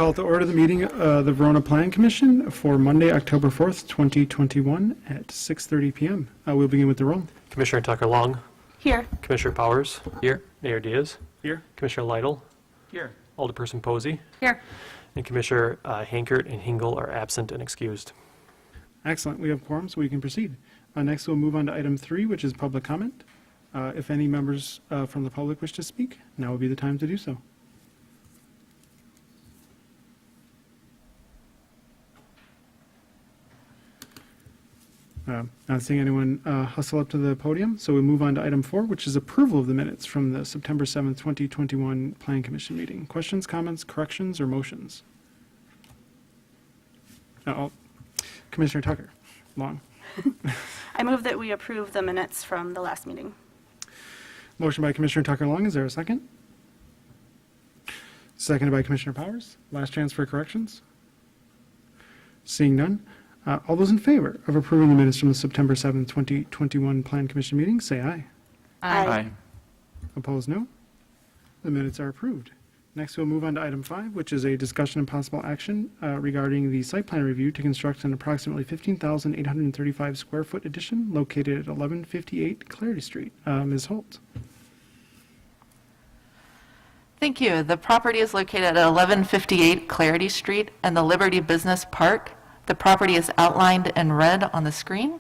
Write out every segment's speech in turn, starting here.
Call to order the meeting of the Verona Plan Commission for Monday, October 4th, 2021 at 6:30 p.m. We'll begin with the roll. Commissioner Tucker Long. Here. Commissioner Powers. Here. Mayor Diaz. Here. Commissioner Lytle. Here. Alderperson Posey. Here. And Commissioner Hankert and Hingle are absent and excused. Excellent. We have quorum, so we can proceed. Next, we'll move on to item 3, which is public comment. If any members from the public wish to speak, now would be the time to do so. Not seeing anyone hustle up to the podium, so we move on to item 4, which is approval of the minutes from the September 7th, 2021 Plan Commission meeting. Questions, comments, corrections, or motions? Commissioner Tucker Long. I move that we approve the minutes from the last meeting. Motion by Commissioner Tucker Long. Is there a second? Seconded by Commissioner Powers. Last chance for corrections. Seeing none. All those in favor of approving the minutes from the September 7th, 2021 Plan Commission meeting, say aye. Aye. Opposed, no. The minutes are approved. Next, we'll move on to item 5, which is a discussion and possible action regarding the site plan review to construct an approximately 15,835 square foot addition located at 1158 Clarity Street. Ms. Holt. Thank you. The property is located at 1158 Clarity Street in the Liberty Business Park. The property is outlined in red on the screen.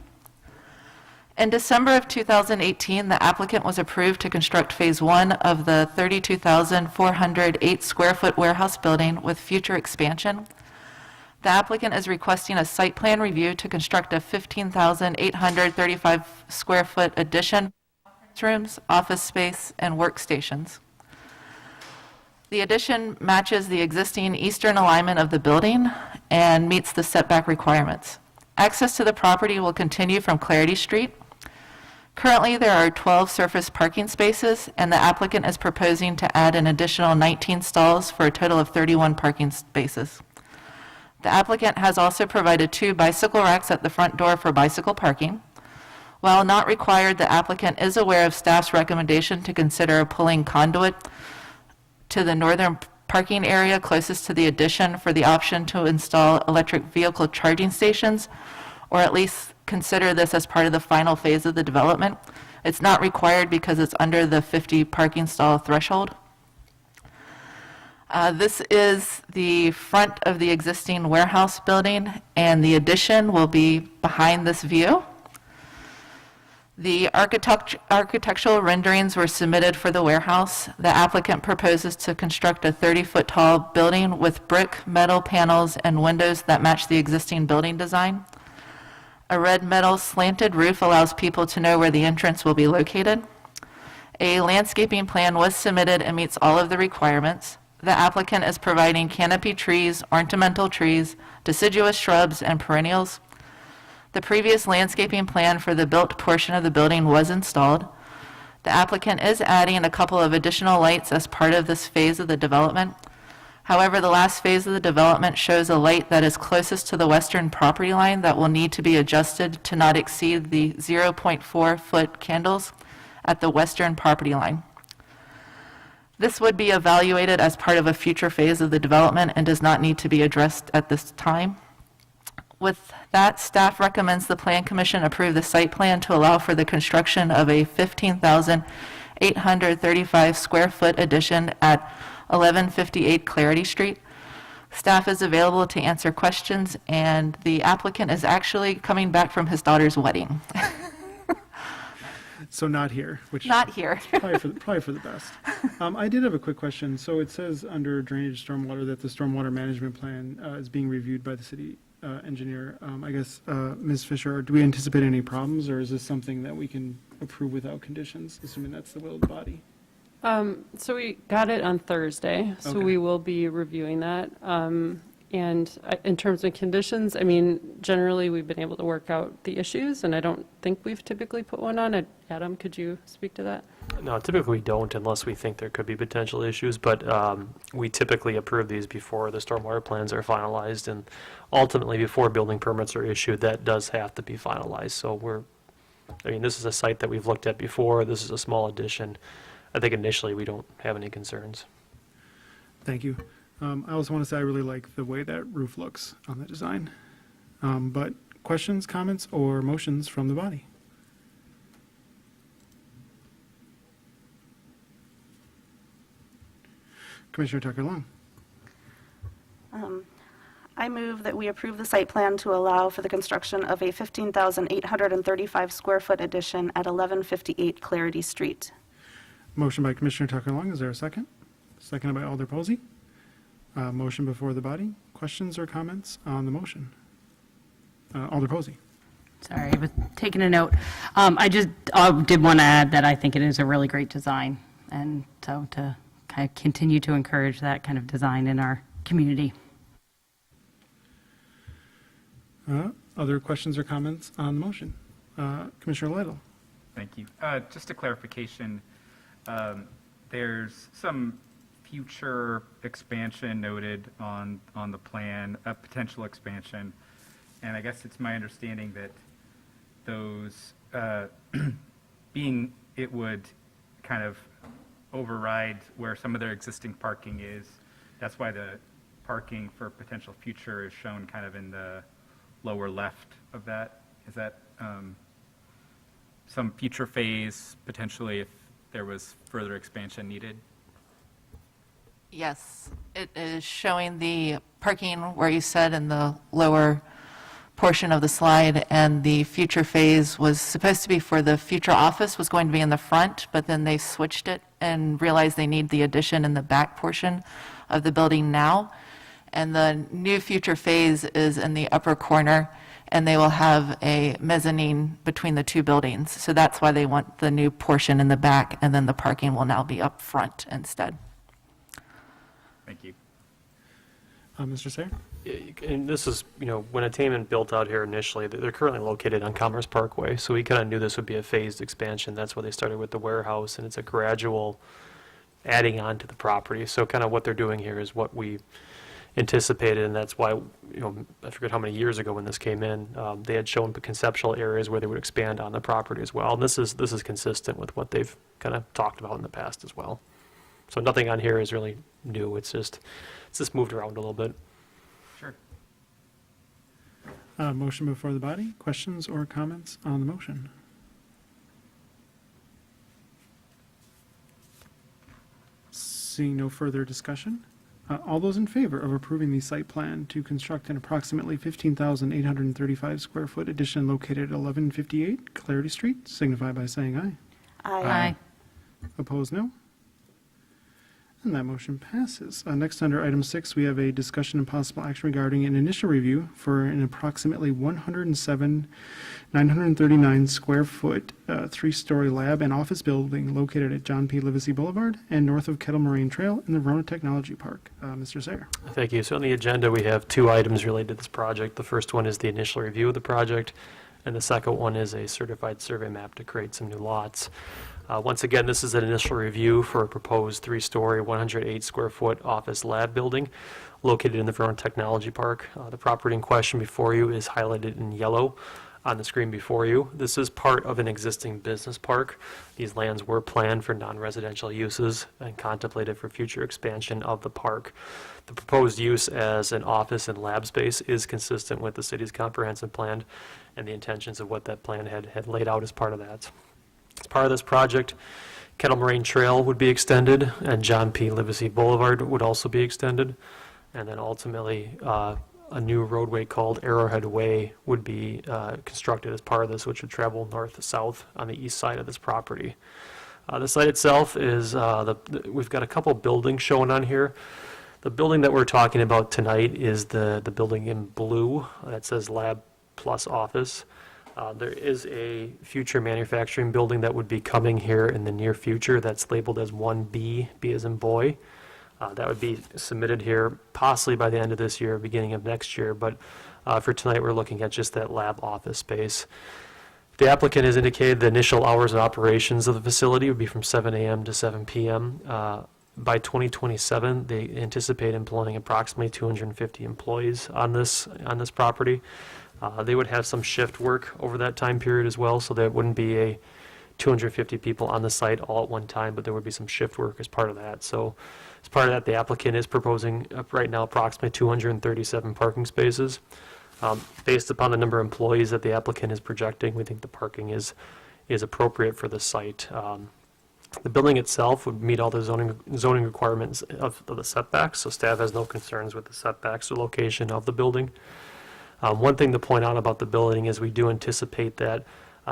In December of 2018, the applicant was approved to construct Phase 1 of the 32,408 square foot warehouse building with future expansion. The applicant is requesting a site plan review to construct a 15,835 square foot addition, rooms, office space, and workstations. The addition matches the existing eastern alignment of the building and meets the setback requirements. Access to the property will continue from Clarity Street. Currently, there are 12 surface parking spaces, and the applicant is proposing to add an additional 19 stalls for a total of 31 parking spaces. The applicant has also provided 2 bicycle racks at the front door for bicycle parking. While not required, the applicant is aware of staff's recommendation to consider pulling conduit to the northern parking area closest to the addition for the option to install electric vehicle charging stations, or at least consider this as part of the final phase of the development. It's not required because it's under the 50 parking stall threshold. This is the front of the existing warehouse building, and the addition will be behind this view. The architectural renderings were submitted for the warehouse. The applicant proposes to construct a 30-foot tall building with brick, metal panels, and windows that match the existing building design. A red metal slanted roof allows people to know where the entrance will be located. A landscaping plan was submitted and meets all of the requirements. The applicant is providing canopy trees, ornamental trees, deciduous shrubs, and perennials. The previous landscaping plan for the built portion of the building was installed. The applicant is adding a couple of additional lights as part of this phase of the development. However, the last phase of the development shows a light that is closest to the western property line that will need to be adjusted to not exceed the 0.4-foot candles at the western property line. This would be evaluated as part of a future phase of the development and does not need to be addressed at this time. With that, staff recommends the Plan Commission approve the site plan to allow for the construction of a 15,835 square foot addition at 1158 Clarity Street. Staff is available to answer questions, and the applicant is actually coming back from his daughter's wedding. So not here, which Not here. probably for the best. I did have a quick question. So it says under drainage stormwater that the stormwater management plan is being reviewed by the city engineer. I guess, Ms. Fisher, do we anticipate any problems, or is this something that we can approve without conditions, assuming that's the will of the body? So we got it on Thursday, so Okay. we will be reviewing that. And in terms of conditions, I mean, generally, we've been able to work out the issues, and I don't think we've typically put one on. Adam, could you speak to that? No, typically we don't unless we think there could be potential issues, but we typically approve these before the stormwater plans are finalized, and ultimately before building permits are issued, that does have to be finalized. So this is a site that we've looked at before. This is a small addition. I think initially we don't have any concerns. Thank you. I also want to say I really like the way that roof looks on the design. But questions, comments, or motions from the body? Commissioner Tucker-Long. I move that we approve the site plan to allow for the construction of a 15,835 square foot addition at 1158 Clarity Street. Motion by Commissioner Tucker-Long. Is there a second? Seconded by Alder Posey. Motion before the body. Questions or comments on the motion? Alder Posey. Sorry, I was taking a note. I just did want to add that I think it is a really great design, and so to kind of continue to encourage that kind of design in our community. Other questions or comments on the motion? Commissioner Lytle. Thank you. Just a clarification, there's some future expansion noted on the plan, a potential expansion, and I guess it's my understanding that those, being it would kind of override where some of their existing parking is, that's why the parking for potential future is shown kind of in the lower left of that. Is that some future phase, potentially, if there was further expansion needed? Yes, it is showing the parking where you said in the lower portion of the slide, and the future phase was supposed to be for the future office, was going to be in the front, but then they switched it and realized they need the addition in the back portion of the building now. And the new future phase is in the upper corner, and they will have a mezzanine between the two buildings. So that's why they want the new portion in the back, and then the parking will now be up front instead. Thank you. Mr. Sayre? And this is, when Attainment built out here initially, they're currently located on Commerce Parkway, so we kind of knew this would be a phased expansion. That's why they started with the warehouse, and it's a gradual adding on to the property. So kind of what they're doing here is what we anticipated, and that's why, I forget how many years ago when this came in, they had shown the conceptual areas where they would expand on the property as well. And this is consistent with what they've kind of talked about in the past as well. So nothing on here is really new. It's just moved around a little bit. Sure. Motion before the body. Questions or comments on the motion? Seeing no further discussion, all those in favor of approving the site plan to construct an approximately 15,835 square foot addition located at 1158 Clarity Street signify by saying aye. Aye. Opposed, no. And that motion passes. Next, under item 6, we have a discussion and possible action regarding an initial review for an approximately 107,939 square foot, 3-story lab and office building located at John P. Livesey Boulevard and north of Kettle Moraine Trail in the Verona Technology Park. Mr. Sayre. Thank you. So on the agenda, we have 2 items related to this project. The first one is the initial review of the project, and the second one is a certified survey map to create some new lots. Once again, this is an initial review for a proposed 3-story, 108 square foot office lab building located in the Verona Technology Park. The property in question before you is highlighted in yellow on the screen before you. This is part of an existing business park. These lands were planned for non-residential uses and contemplated for future expansion of the park. The proposed use as an office and lab space is consistent with the city's comprehensive plan and the intentions of what that plan had laid out as part of that. As part of this project, Kettle Moraine Trail would be extended, and John P. Livesey Boulevard would also be extended. And then ultimately, a new roadway called Arrowhead Way would be constructed as part of this, which would travel north to south on the east side of this property. The site itself is, we've got a couple buildings shown on here. The building that we're talking about tonight is the building in blue that says Lab Plus Office. There is a future manufacturing building that would be coming here in the near future that's labeled as 1B, B as in boy. That would be submitted here possibly by the end of this year, beginning of next year, but for tonight we're looking at just that lab office space. The applicant has indicated the initial hours of operations of the facility would be from 7 a.m. to 7 p.m. By 2027, they anticipate employing approximately 250 employees on this property. They would have some shift work over that time period as well, so there wouldn't be a 250 people on the site all at one time, but there would be some shift work as part of that. So as part of that, the applicant is proposing right now approximately 237 parking spaces. Based upon the number of employees that the applicant is projecting, we think the parking is appropriate for the site. The building itself would meet all the zoning requirements of the setbacks, so staff has no concerns with the setbacks or location of the building. One thing to point out about the building is we do anticipate that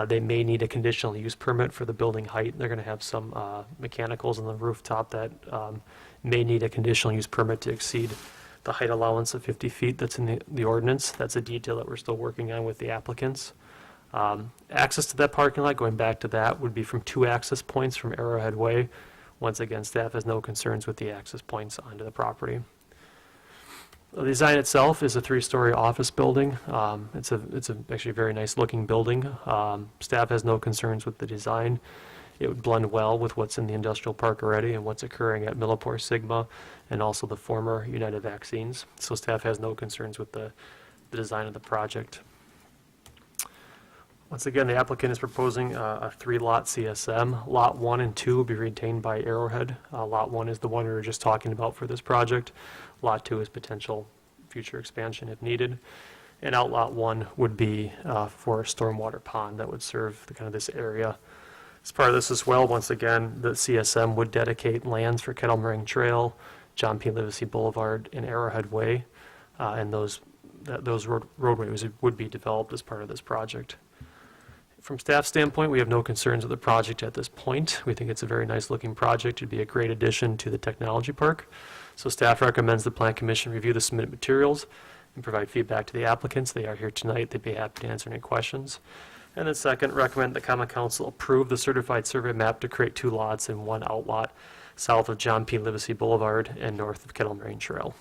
they may need a conditional use permit for the building height. They're going to have some mechanicals on the rooftop that may need a conditional use permit to exceed the height allowance of 50 feet that's in the ordinance. That's a detail that we're still working on with the applicants. Access to that parking lot, going back to that, would be from 2 access points from Arrowhead Way. Once again, staff has no concerns with the access points onto the property. The design itself is a 3-story office building. It's actually a very nice looking building. Staff has no concerns with the design. It would blend well with what's in the industrial park already and what's occurring at Millipore Sigma and also the former United Vaccines. So staff has no concerns with the design of the project. Once again, the applicant is proposing a 3-lot CSM. Lot 1 and 2 will be retained by Arrowhead. Lot 1 is the one we were just talking about for this project. Lot 2 is potential future expansion if needed. And Outlot 1 would be for a stormwater pond that would serve kind of this area. As part of this as well, once again, the CSM would dedicate lands for Kettle Moraine Trail, John P. Livesey Boulevard, and Arrowhead Way, and those roadways would be developed as part of this project. From staff standpoint, we have no concerns with the project at this point. We think it's a very nice looking project. It'd be a great addition to the technology park. So staff recommends the Plan Commission review the submitted materials and provide feedback to the applicants. They are here tonight. They'd be happy to answer any questions. And then second, recommend the Common Council approve the certified survey map to create 2 lots and 1 outlot south of John P. Livesey Boulevard and north of Kettle Moraine Trail.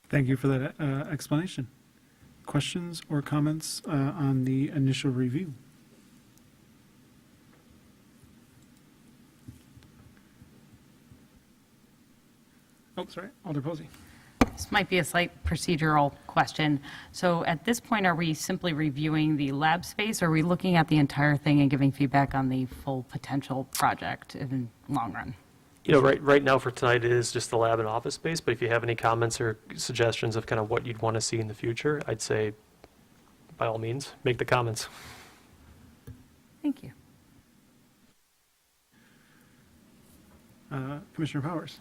Thank you for that explanation. Questions or comments on the initial review? Oh, sorry, Alder Posey. This might be a slight procedural question. So at this point, are we simply reviewing the lab space, or are we looking at the entire thing and giving feedback on the full potential project in the long run? You know, right now for tonight, it is just the lab and office space, but if you have any comments or suggestions of kind of what you'd want to see in the future, I'd say, by all means, make the comments. Thank you. Commissioner Powers.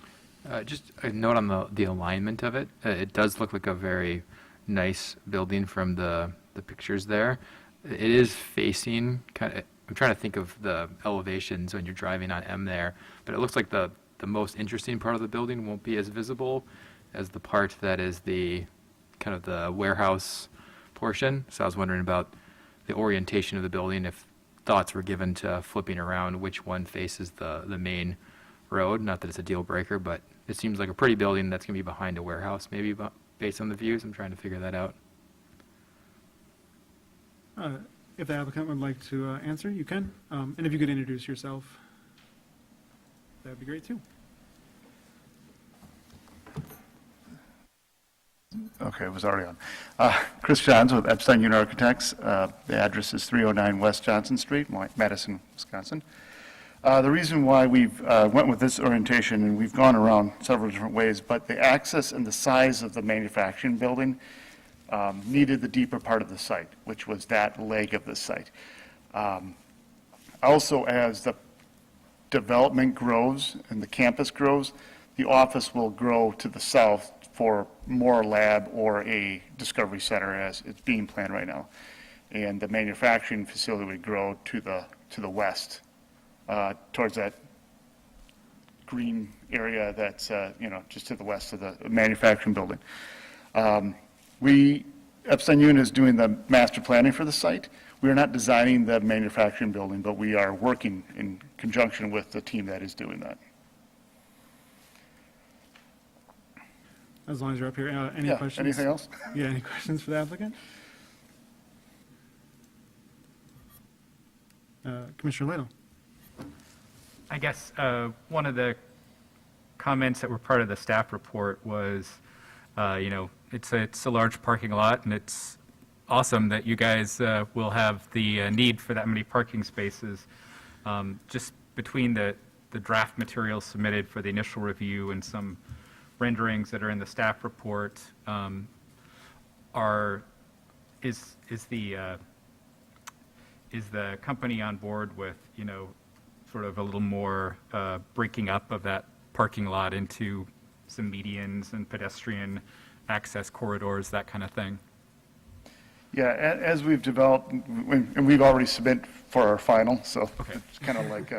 Just a note on the alignment of it. It does look like a very nice building from the pictures there. It is facing kind of, I'm trying to think of the elevations when you're driving on M there, but it looks like the most interesting part of the building won't be as visible as the part that is the kind of the warehouse portion. So I was wondering about the orientation of the building, if thoughts were given to flipping around which one faces the main road. Not that it's a deal breaker, but it seems like a pretty building that's going to be behind a warehouse, maybe based on the views. I'm trying to figure that out. If the applicant would like to answer, you can. And if you could introduce yourself, that would be great too. Okay, it was already on. Chris Johns with Epstein Unit Architects. The address is 309 West Johnson Street, Madison, Wisconsin. The reason why we've went with this orientation, and we've gone around several different ways, but the access and the size of the manufacturing building needed the deeper part of the site, which was that leg of the site. Also, as the development grows and the campus grows, the office will grow to the south for more lab or a discovery center as it's being planned right now. And the manufacturing facility would grow to the west, towards that green area that's, just to the west of the manufacturing building. Epstein Unit is doing the master planning for the site. We are not designing the manufacturing building, but we are working in conjunction with the team that is doing that. As long as you're up here, any Yeah, questions? anything else? Yeah, any questions for the applicant? Commissioner Ladle. I guess one of the comments that were part of the staff report was, it's a large parking lot, and it's awesome that you guys will have the need for that many parking spaces. Just between the draft materials submitted for the initial review and some renderings that are in the staff report, is the company on board with, sort of a little more breaking up of that parking lot into some medians and pedestrian access corridors, that kind of thing? Yeah, as we've developed, and we've already submitted for our final, so Okay. it's kind of like,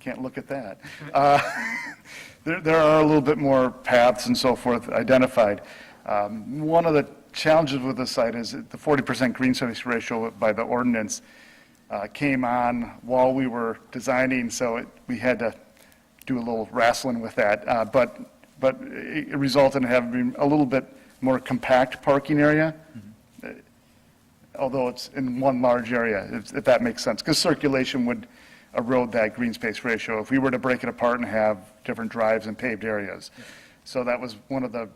can't look at that. There are a little bit more paths and so forth identified. One of the challenges with the site is that the 40% green space ratio by the ordinance came on while we were designing, so we had to do a little wrestling with that. But it resulted in having a little bit more compact parking area, although it's in one large area, if that makes sense, because circulation would erode that green space ratio if we were to break it apart and have different drives and paved areas. So that was one of the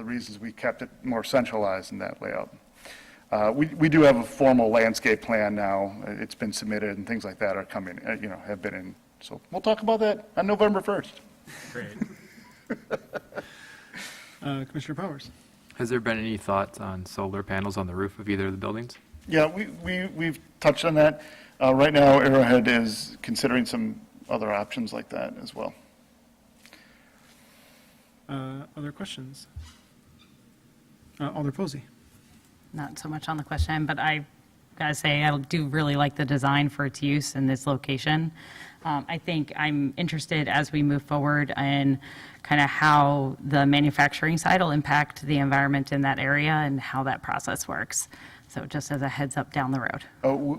reasons we kept it more centralized in that layout. We do have a formal landscape plan now. It's been submitted and things like that are coming, have been in. So we'll talk about that on November 1st. Great. Commissioner Powers? Has there been any thoughts on solar panels on the roof of either of the buildings? Yeah, we've touched on that. Right now, Arrowhead is considering some other options like that as well. Other questions? Alder Posey? Not so much on the question, but I gotta say, I do really like the design for its use in this location. I think I'm interested as we move forward in kind of how the manufacturing side will impact the environment in that area and how that process works. So just as a heads up down the road.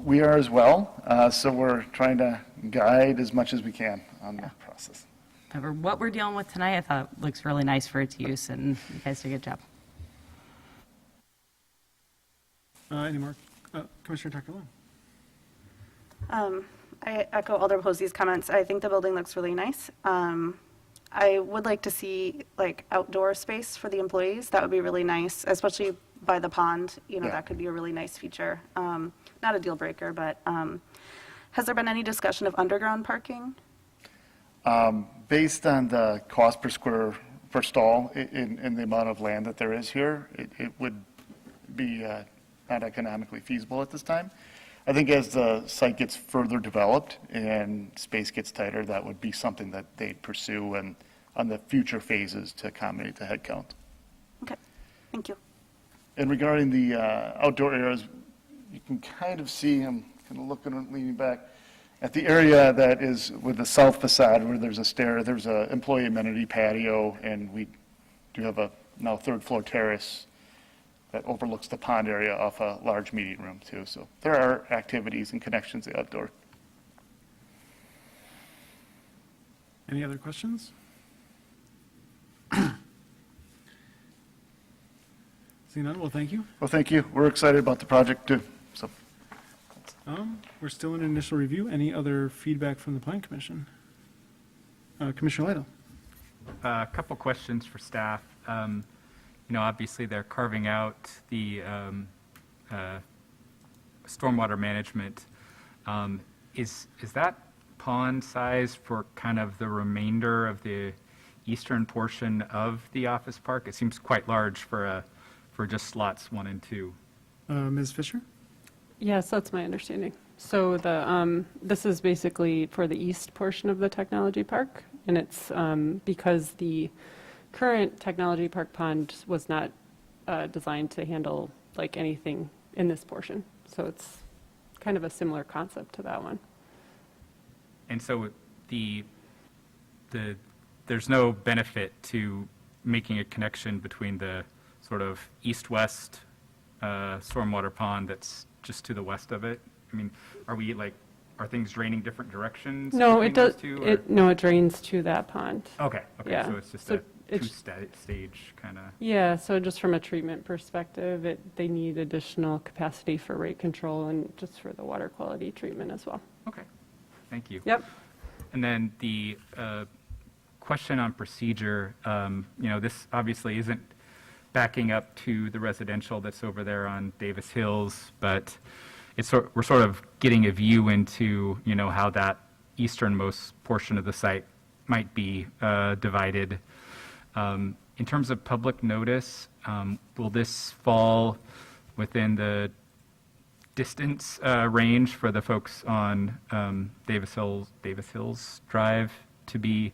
We are as well, so we're trying to guide as much as we can on the process. However, what we're dealing with tonight, I thought looks really nice for its use, and you guys did a good job. Any more? Commissioner Tucker-Lone? I echo Alder Posey's comments. I think the building looks really nice. I would like to see like outdoor space for the employees. That would be really nice, especially by the pond. Yeah. That could be a really nice feature. Not a deal breaker, but has there been any discussion of underground parking? Based on the cost per stall in the amount of land that there is here, it would be not economically feasible at this time. I think as the site gets further developed and space gets tighter, that would be something that they'd pursue and on the future phases to accommodate the headcount. Okay, thank you. And regarding the outdoor areas, you can kind of see, I'm kind of looking and leaning back, at the area that is with the south facade where there's a stair, there's an employee amenity patio, and we do have a now third floor terrace that overlooks the pond area off a large meeting room too. So there are activities and connections outdoor. Any other questions? Seeing none, well, thank you. Well, thank you. We're excited about the project too. So We're still in initial review. Any other feedback from the Plan Commission? Commissioner Lytle? A couple questions for staff. Obviously, they're carving out the stormwater management. Is that pond size for kind of the remainder of the eastern portion of the office park? It seems quite large for just slots 1 and 2. Ms. Fisher? Yes, that's my understanding. So this is basically for the east portion of the technology park, and it's because the current technology park pond was not designed to handle like anything in this portion. So it's kind of a similar concept to that one. And so there's no benefit to making a connection between the sort of east-west stormwater pond that's just to the west of it? I mean, are things draining different directions? No, between it does. those two, or- No, it drains to that pond. Okay, Yeah. so it's just So a two-stage kind of, Yeah, so just from a treatment perspective, they need additional capacity for rate control and just for the water quality treatment as well. okay, thank you. Yep. And then the question on procedure, this obviously isn't backing up to the residential that's over there on Davis Hills, but we're sort of getting a view into, how that easternmost portion of the site might be divided. In terms of public notice, will this fall within the distance range for the folks on Davis Hills Drive to be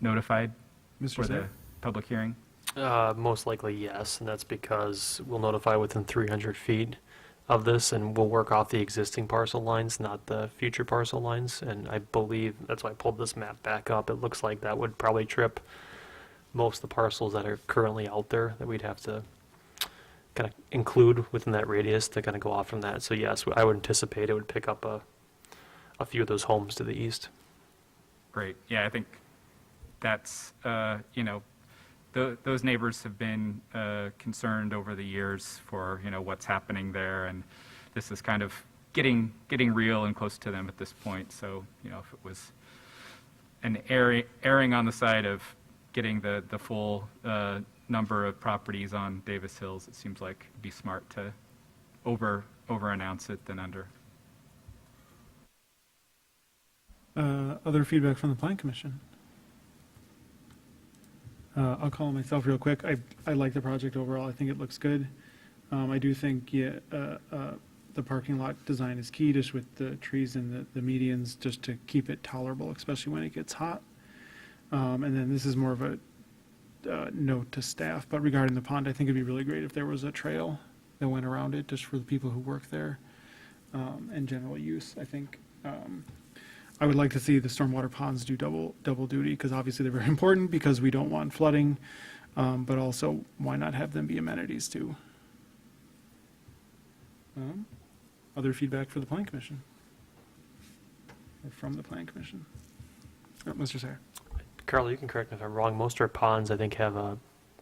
notified Mr. for the Sayre? public hearing? Most likely, yes, and that's because we'll notify within 300 feet of this, and we'll work off the existing parcel lines, not the future parcel lines, and I believe, that's why I pulled this map back up. It looks like that would probably trip most of the parcels that are currently out there that we'd have to kind of include within that radius to kind of go off from that. So yes, I would anticipate it would pick up a few of those homes to the east. Great. Yeah, I think that's, those neighbors have been concerned over the years for, what's happening there, and this is kind of getting real and close to them at this point. So, if it was an erring on the side of getting the full number of properties on Davis Hills, it seems like it'd be smart to over-announce it than under. Other feedback from the Plan Commission? I'll call myself real quick. I like the project overall. I think it looks good. I do think, the parking lot design is key, just with the trees and the medians, just to keep it tolerable, especially when it gets hot. And then this is more of a note to staff, but regarding the pond, I think it'd be really great if there was a trail that went around it, just for the people who work there, and general use. I think I would like to see the stormwater ponds do double duty, because obviously they're very important, because we don't want flooding, but also why not have them be amenities too? Other feedback for the Plan Commission? Or from the Plan Commission? Oh, Mr. Sayre? Carla, you can correct me if I'm wrong. Most of our ponds, I think, have a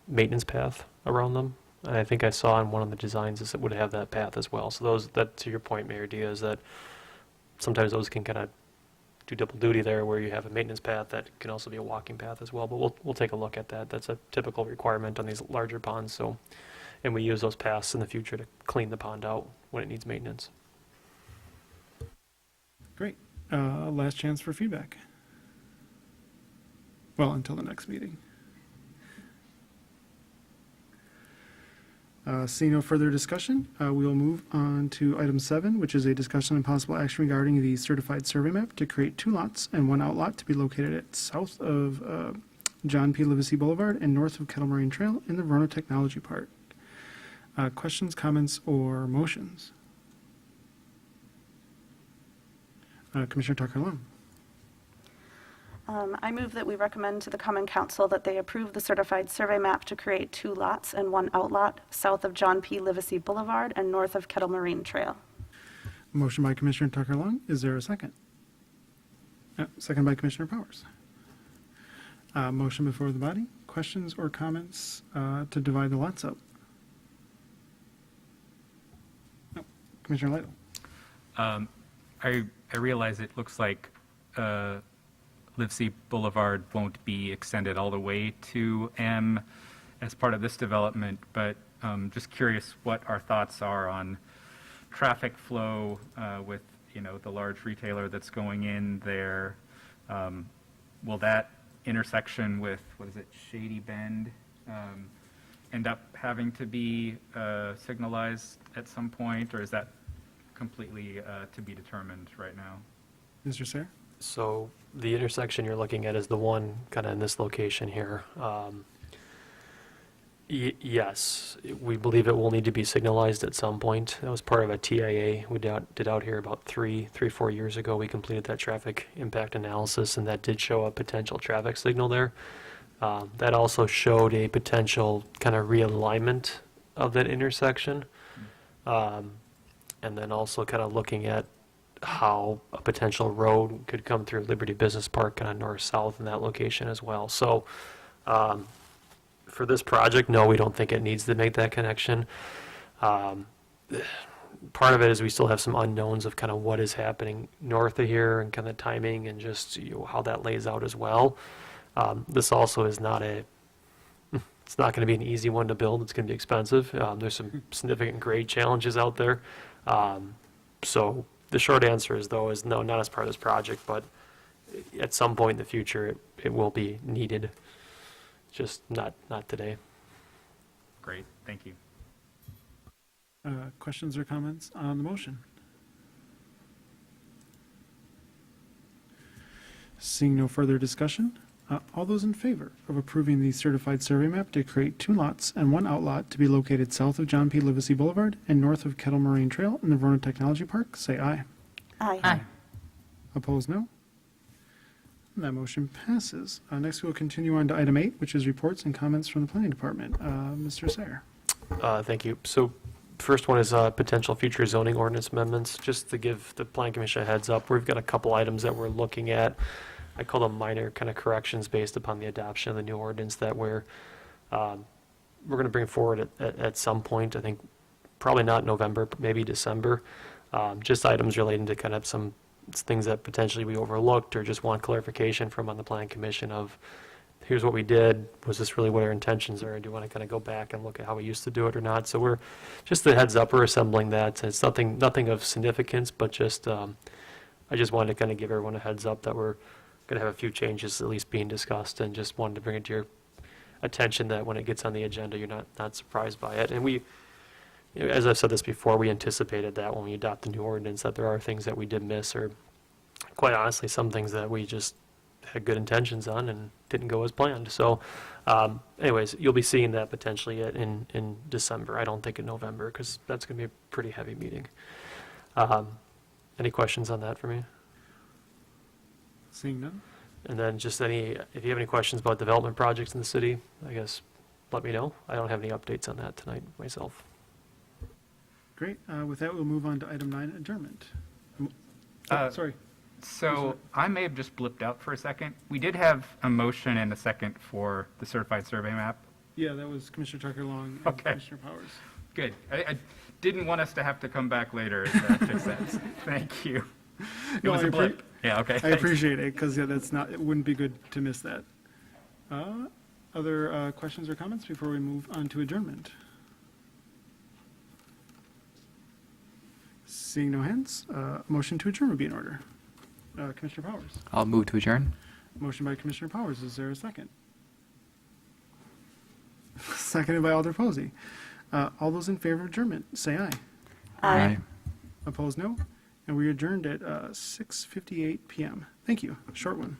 maintenance path around them. And I think I saw in one of the designs is it would have that path as well. So that, to your point, Mayor Diaz, that sometimes those can kind of do double duty there, where you have a maintenance path that can also be a walking path as well. But we'll take a look at that. That's a typical requirement on these larger ponds. So, and we use those paths in the future to clean the pond out when it needs maintenance. Great. Last chance for feedback. Well, until the next meeting. Seeing no further discussion, we will move on to item 7, which is a discussion and possible action regarding the certified survey map to create 2 lots and 1 outlot to be located at south of John P. Livesey Boulevard and north of Kettle Moraine Trail in the Verona Technology Park. Questions, comments, or motions? Commissioner Tucker-Lung. I move that we recommend to the Common Council that they approve the certified survey map to create 2 lots and 1 outlot south of John P. Livesey Boulevard and north of Kettle Moraine Trail. Motion by Commissioner Tucker-Lung. Is there a second? Second by Commissioner Powers. Motion before the body. Questions or comments to divide the lots up? No. Commissioner Lytle. I realize it looks like Livesey Boulevard won't be extended all the way to M as part of this development, but just curious what our thoughts are on traffic flow with, the large retailer that's going in there. Will that intersection with, Shady Bend, end up having to be signalized at some point, or is that completely to be determined right now? Mr. Sayre? So the intersection you're looking at is the one kind of in this location here. Yes, we believe it will need to be signalized at some point. That was part of a TIA we did out here about 4 years ago. We completed that traffic impact analysis, and that did show a potential traffic signal there. That also showed a potential kind of realignment of that intersection. And then also kind of looking at how a potential road could come through Liberty Business Park kind of north-south in that location as well. So for this project, no, we don't think it needs to make that connection. Part of it is we still have some unknowns of kind of what is happening north of here and kind of timing and just how that lays out as well. This also is not It's not going to be an easy one to build. It's going to be expensive. There's some significant grade challenges out there. So the short answer is, though, is no, not as part of this project, but at some point in the future, it will be needed. Just not today. Great, thank you. Questions or comments on the motion? Seeing no further discussion, all those in favor of approving the certified survey map to create 2 lots and 1 outlot to be located south of John P. Livesey Boulevard and north of Kettle Moraine Trail in the Verona Technology Park, say aye. Aye. Opposed, no. And that motion passes. Next, we'll continue on to item 8, which is reports and comments from the planning department. Mr. Sayer. Thank you. So first one is potential future zoning ordinance amendments. Just to give the Plan Commission a heads up, we've got a couple items that we're looking at. I call them minor kind of corrections based upon the adoption of the new ordinance that we're going to bring forward at some point. I think probably not November, maybe December. Just items relating to kind of some things that potentially we overlooked or just want clarification from on the Plan Commission of, here's what we did, was this really what our intentions are, do you want to kind of go back and look at how we used to do it or not? So we're, just a heads up, we're assembling that. It's nothing of significance, but just, I just wanted to kind of give everyone a heads up that we're going to have a few changes at least being discussed, and just wanted to bring it to your attention that when it gets on the agenda, you're not surprised by it. And we, as I've said this before, we anticipated that when we adopt the new ordinance, that there are things that we did miss, or quite honestly, some things that we just had good intentions on and didn't go as planned. So anyways, you'll be seeing that potentially in December. I don't think in November, because that's going to be a pretty heavy meeting. Any questions on that for me? Seeing none. And then just if you have any questions about development projects in the city, I guess, let me know. I don't have any updates on that tonight myself. Great. With that, we'll move on to item 9, adjournment. Sorry. So I may have just blipped out for a second. We did have a motion and a second for the certified survey map. Yeah, that was Commissioner Tucker Long and Okay. Commissioner Powers. Good. I didn't want us to have to come back later and fix that. Thank you. It No, was I a blip. Yeah, okay. I thanks. appreciate it, because, yeah, it wouldn't be good to miss that. Other questions or comments before we move on to adjournment? Seeing no hands, motion to adjourn would be in order. Commissioner Powers. I'll move to adjourn. Motion by Commissioner Powers. Is there a second? Seconded by Alder Posey. All those in favor of adjournment, say aye. Aye. Opposed, no. And we adjourned at 6:58 PM. Thank you. Short one.